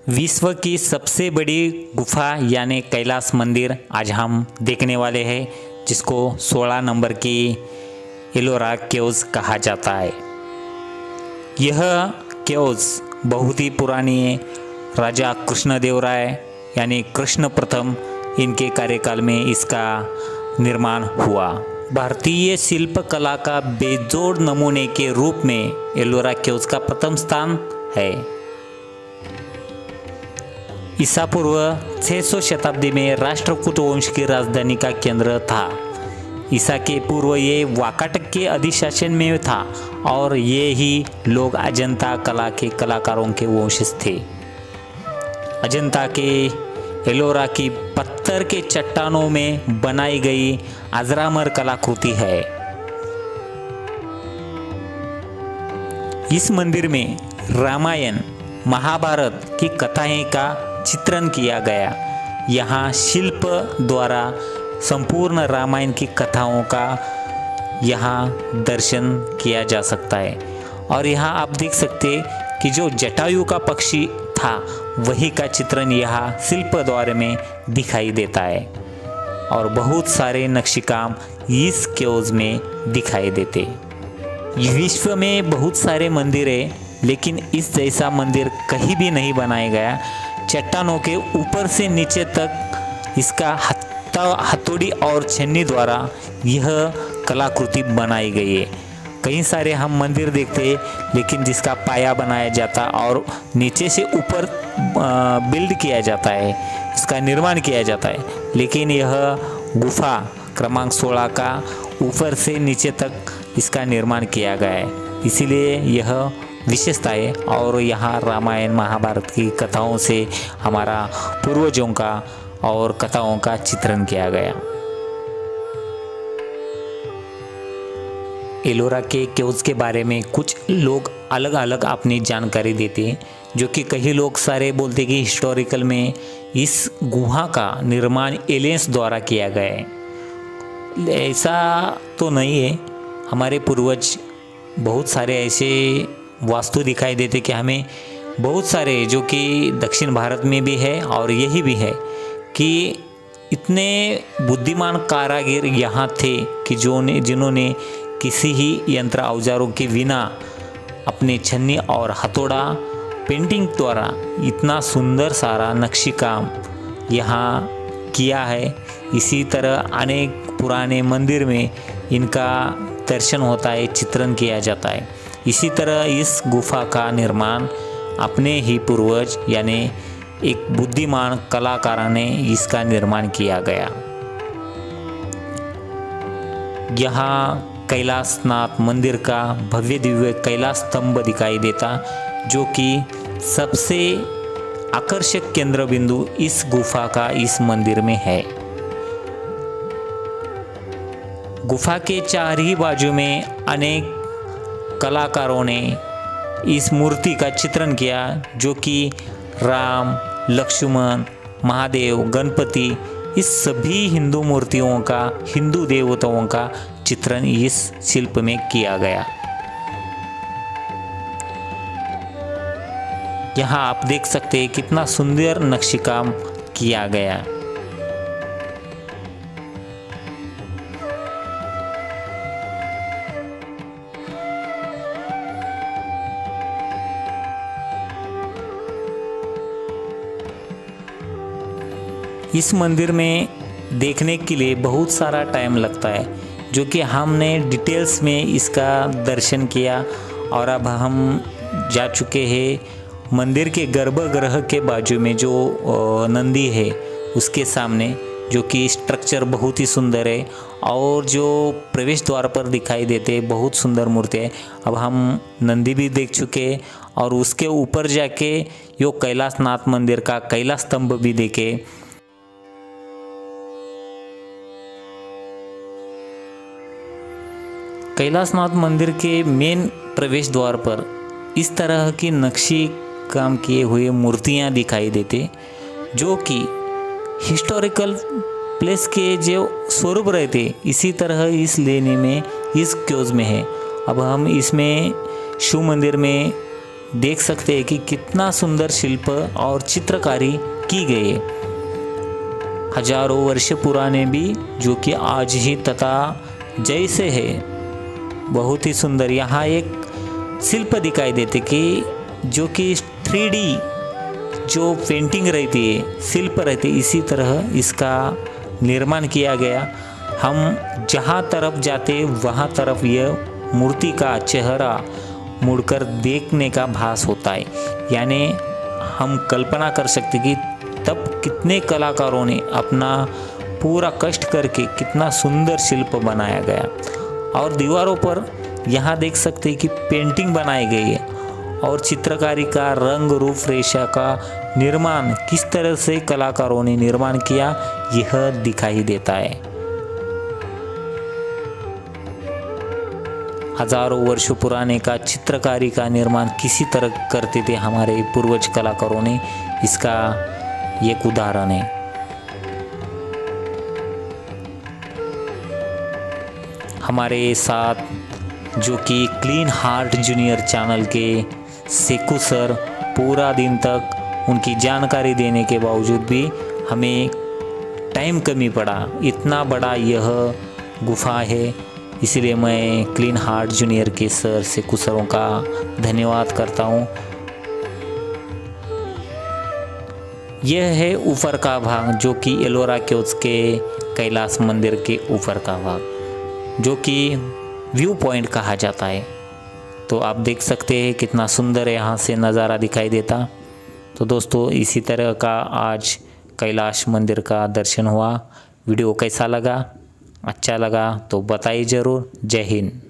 विश्व की सबसे बड़ी गुफा यानी कैलाश मंदिर आज हम देखने वाले हैं, जिसको 16 नंबर की एलोरा केव्स कहा जाता है। यह केव्स बहुत ही पुरानी है। राजा कृष्णदेवराय यानी कृष्ण प्रथम इनके कार्यकाल में इसका निर्माण हुआ। भारतीय शिल्प कला का बेजोड़ नमूने के रूप में एलोरा केव्स का प्रथम स्थान है। ईसा पूर्व 600 शताब्दी में राष्ट्रकूट वंश की राजधानी का केंद्र था। ईसा के पूर्व ये वाकाटक के अधिशासन में था और ये ही लोग अजंता कला के कलाकारों के वंशज थे। अजंता के एलोरा की पत्थर के चट्टानों में बनाई गई अजरामर कलाकृति है। इस मंदिर में रामायण महाभारत की कथाएं का चित्रण किया गया। यहाँ शिल्प द्वारा संपूर्ण रामायण की कथाओं का यहाँ दर्शन किया जा सकता है। और यहाँ आप देख सकते कि जो जटायु का पक्षी था वही का चित्रण यहाँ शिल्प द्वारा में दिखाई देता है। और बहुत सारे नक्शीकाम इस केव्स में दिखाई देते। विश्व में बहुत सारे मंदिर है, लेकिन इस जैसा मंदिर कहीं भी नहीं बनाया गया। चट्टानों के ऊपर से नीचे तक इसका हथौड़ी और छन्नी द्वारा यह कलाकृति बनाई गई है। कई सारे हम मंदिर देखते हैं, लेकिन जिसका पाया बनाया जाता और नीचे से ऊपर बिल्ड किया जाता है, इसका निर्माण किया जाता है। लेकिन यह गुफा क्रमांक 16 का ऊपर से नीचे तक इसका निर्माण किया गया है, इसीलिए यह विशेषता है। और यहाँ रामायण महाभारत की कथाओं से हमारा पूर्वजों का और कथाओं का चित्रण किया गया। एलोरा के केव्स के बारे में कुछ लोग अलग अलग अपनी जानकारी देते हैं, जो कि कई लोग सारे बोलते कि हिस्टोरिकल में इस गुहा का निर्माण एलियंस द्वारा किया गया है। ऐसा तो नहीं है। हमारे पूर्वज बहुत सारे ऐसे वास्तु दिखाई देते कि हमें बहुत सारे, जो कि दक्षिण भारत में भी है और यही भी है कि इतने बुद्धिमान कारीगर यहाँ थे कि जिन्होंने किसी ही यंत्र औजारों के बिना अपने छन्नी और हथौड़ा पेंटिंग द्वारा इतना सुंदर सारा नक्शी काम यहाँ किया है। इसी तरह अनेक पुराने मंदिर में इनका दर्शन होता है, चित्रण किया जाता है। इसी तरह इस गुफा का निर्माण अपने ही पूर्वज यानी एक बुद्धिमान कलाकार ने इसका निर्माण किया गया। यहाँ कैलाशनाथ मंदिर का भव्य दिव्य कैलाश स्तंभ दिखाई देता, जो कि सबसे आकर्षक केंद्र बिंदु इस गुफा का इस मंदिर में है। गुफा के चार ही बाजू में अनेक कलाकारों ने इस मूर्ति का चित्रण किया, जो कि राम, लक्ष्मण, महादेव, गणपति, इस सभी हिंदू मूर्तियों का, हिंदू देवताओं का चित्रण इस शिल्प में किया गया। यहाँ आप देख सकते हैं कितना सुंदर नक्शीकाम किया गया। इस मंदिर में देखने के लिए बहुत सारा टाइम लगता है, जो कि हमने डिटेल्स में इसका दर्शन किया। और अब हम जा चुके हैं मंदिर के गर्भगृह के बाजू में जो नंदी है उसके सामने, जो कि स्ट्रक्चर बहुत ही सुंदर है। और जो प्रवेश द्वार पर दिखाई देते बहुत सुंदर मूर्ति है। अब हम नंदी भी देख चुके हैं और उसके ऊपर जाके यो कैलाशनाथ मंदिर का कैलाश स्तंभ भी देखे। कैलाशनाथ मंदिर के मेन प्रवेश द्वार पर इस तरह की नक्शी काम किए हुए मूर्तियां दिखाई देते, जो कि हिस्टोरिकल प्लेस के जो स्वरूप रहते इसी तरह इस लेने में इस केव्स में है। अब हम इसमें शिव मंदिर में देख सकते हैं कि कितना सुंदर शिल्प और चित्रकारी की गई है। हजारों वर्ष पुराने भी जो कि आज ही तथा जैसे है, बहुत ही सुंदर। यहाँ एक शिल्प दिखाई देते कि जो कि 3D जो पेंटिंग रहती है, शिल्प रहती है, इसी तरह इसका निर्माण किया गया। हम जहाँ तरफ जाते वहाँ तरफ यह मूर्ति का चेहरा मुड़कर देखने का भास होता है। यानी हम कल्पना कर सकते कि तब कितने कलाकारों ने अपना पूरा कष्ट करके कितना सुंदर शिल्प बनाया गया। और दीवारों पर यहाँ देख सकते हैं कि पेंटिंग बनाई गई है और चित्रकारी का रंग रूप रेशा का निर्माण किस तरह से कलाकारों ने निर्माण किया, यह दिखाई देता है। हजारों वर्षों पुराने का चित्रकारी का निर्माण किसी तरह करते थे हमारे पूर्वज कलाकारों ने, इसका एक उदाहरण है। हमारे साथ जो कि क्लीन हार्ट जूनियर चैनल के सेकू सर पूरा दिन तक उनकी जानकारी देने के बावजूद भी हमें टाइम कमी पड़ा। इतना बड़ा यह गुफा है, इसलिए मैं क्लीन हार्ट जूनियर के सर सेकू सरों का धन्यवाद करता हूँ। यह है ऊपर का भाग जो कि एलोरा केव्स के कैलाश मंदिर के ऊपर का भाग, जो कि व्यू पॉइंट कहा जाता है। तो आप देख सकते हैं कितना सुंदर यहाँ से नज़ारा दिखाई देता। तो दोस्तों, इसी तरह का आज कैलाश मंदिर का दर्शन हुआ। वीडियो कैसा लगा? अच्छा लगा तो बताइए ज़रूर। जय हिंद।